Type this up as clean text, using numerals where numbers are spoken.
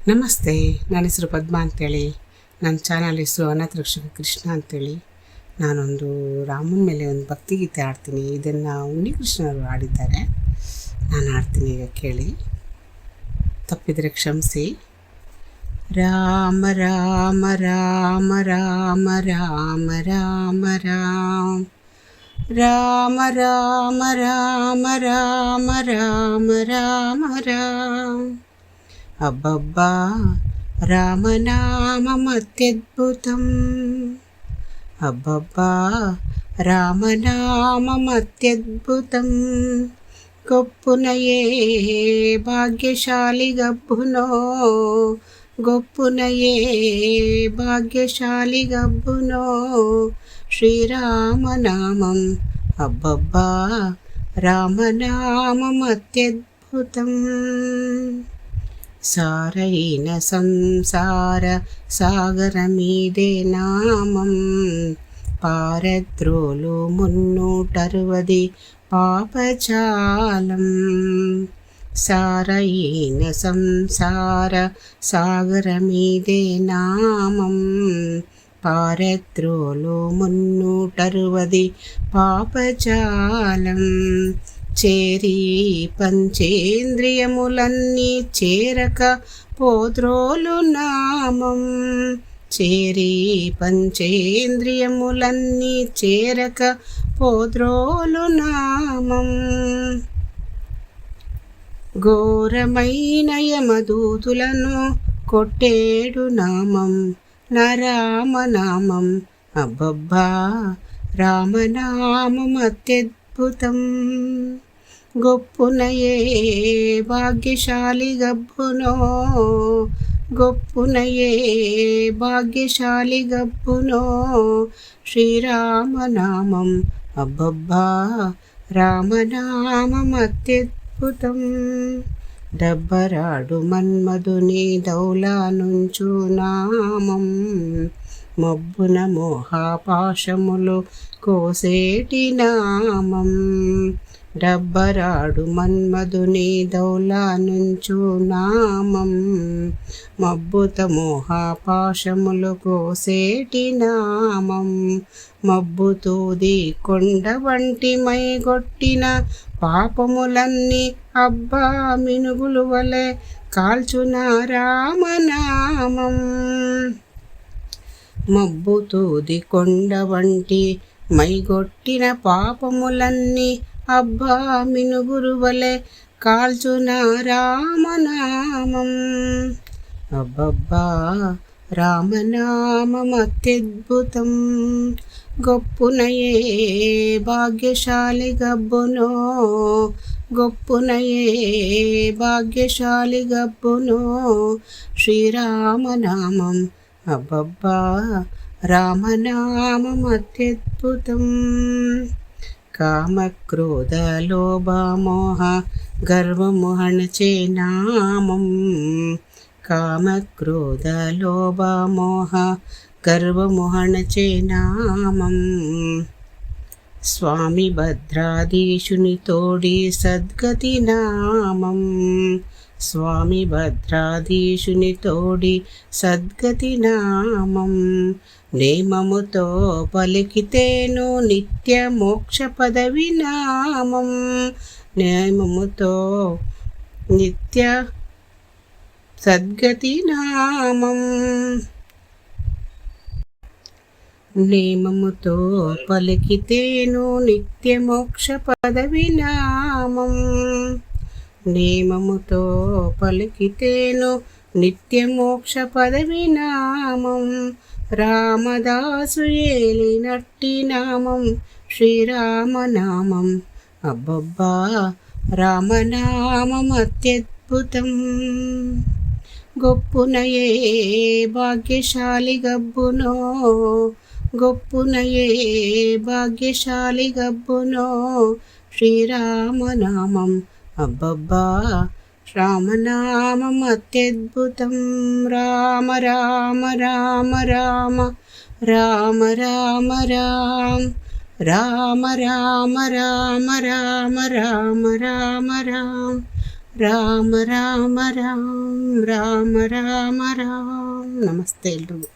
ನಮಸ್ತೆ, ನನ್ನ ಹೆಸರು ಪದ್ಮ ಅಂತೇಳಿ. ನನ್ನ ಚಾನಲ್ ಹೆಸರು ಅನಾಥ ರಕ್ಷಕ ಕೃಷ್ಣ ಅಂತೇಳಿ. ನಾನೊಂದು ರಾಮನ ಮೇಲೆ ಒಂದು ಭಕ್ತಿಗೀತೆ ಹಾಡ್ತೀನಿ. ಇದನ್ನು ಉನ್ನಿಕೃಷ್ಣರು ಹಾಡಿದ್ದಾರೆ. ನಾನು ಹಾಡ್ತೀನಿ, ಈಗ ಕೇಳಿ. ತಪ್ಪಿದರೆ ಕ್ಷಮಿಸಿ. ರಾಮ ರಾಮ ರಾಮ ರಾಮ ರಾಮ ರಾಮ ರಾಮ ರಾಮ ರಾಮ ರಾಮ ರಾಮ ರಾಮ ರಾಮ ರಾಮ. అబ్బబ్బా రామనామం అత్యద్భుతం, అబ్బబ్బా రామనామం అత్యద్భుతం. గొప్పునయే భాగ్యశాలి గబ్బునో, గొప్పునయే భాగ్యశాలి గబ్బునో శ్రీరామనామం. అబ్బబ్బా రామనామం అత్యద్భుతం. సారైన సంసార సాగరమీదే నామం, పారద్రోలు 360 పాపజాలం. సారైన సంసార సాగరమీదే నామం, పారద్రోలు 360 పాపజాలం. చేరి పంచేంద్రియములన్నీ చేరక పోద్రోలు నామం, చేరి పంచేంద్రియములన్నీ చేరక పోద్రోలు నామం. ఘోరమైన యమదూతులను కొట్టేడు నామం నా రామనామం. అబ్బబ్బా రామనామం అత్యద్భుతం. గొప్పునయే భాగ్యశాలి గబ్బునో, గొప్పునయే భాగ్యశాలి గబ్బునో శ్రీరామనామం. అబ్బబ్బా రామనామం అత్యద్భుతం. దబ్బరాడు మన్మధుని దౌలా నుంచు నామం, మబ్బున మోహాపాశములు కోసేటి నామం. డబ్బరాడు మన్మధుని దౌలా నుంచు నామం, మబ్బుత మోహాపాశములు కోసేటి నామం. మబ్బుతూది కొండ వంటి మైగొట్టిన పాపములన్నీ అబ్బా మినుగులు వలె కాల్చున రామనామం. మబ్బుతూది కొండ వంటి మైగొట్టిన పాపములన్నీ అబ్బా మినుగురు వలె కాల్చున రామనామం. అబ్బబ్బా రామనామం అత్యద్భుతం. గొప్పునయే భాగ్యశాలి గబ్బునో, గొప్పునయే భాగ్యశాలి గబ్బునో శ్రీరామనామం. అబ్బబ్బా రామనామం అత్యద్భుతం. కామక్రోధ లోభ మోహ గర్వము అణచే నామం, కామక్రోధ లోభ మోహ గర్వము అణచే నామం. స్వామి భద్రాధీశుని తోడి సద్గతి నామం, స్వామి భద్రాధీశుని తోడి సద్గతి నామం. నేమముతో పలికితేను నిత్య మోక్ష పదవి నామం, నేమముతో నిత్య సద్గతి నామం. నేమముతో పలికితేను నిత్య మోక్ష పదవి నామం, నేమముతో పలికితేను నిత్య మోక్ష పదవి నామం. రామదాసు ఏలినట్టి నామం శ్రీరామనామం. అబ్బబ్బా రామనామం అత్యద్భుతం. గొప్పునయే భాగ్యశాలి గబ్బునో, గొప్పునయే భాగ్యశాలి గబ్బునో శ్రీరామనామం. అబ్బబ్బా రామనామం అత్యద్భుతం. రామ రామ రామ రామ రామ రామ రామ రామ రామ రామ రామ రామ రామ రామ ರಾಮ ರಾಮ ರಾಮ ರಾಮ ರಾಮ ರಾಮ. ನಮಸ್ತೆ ಎಲ್ರಿಗೂ.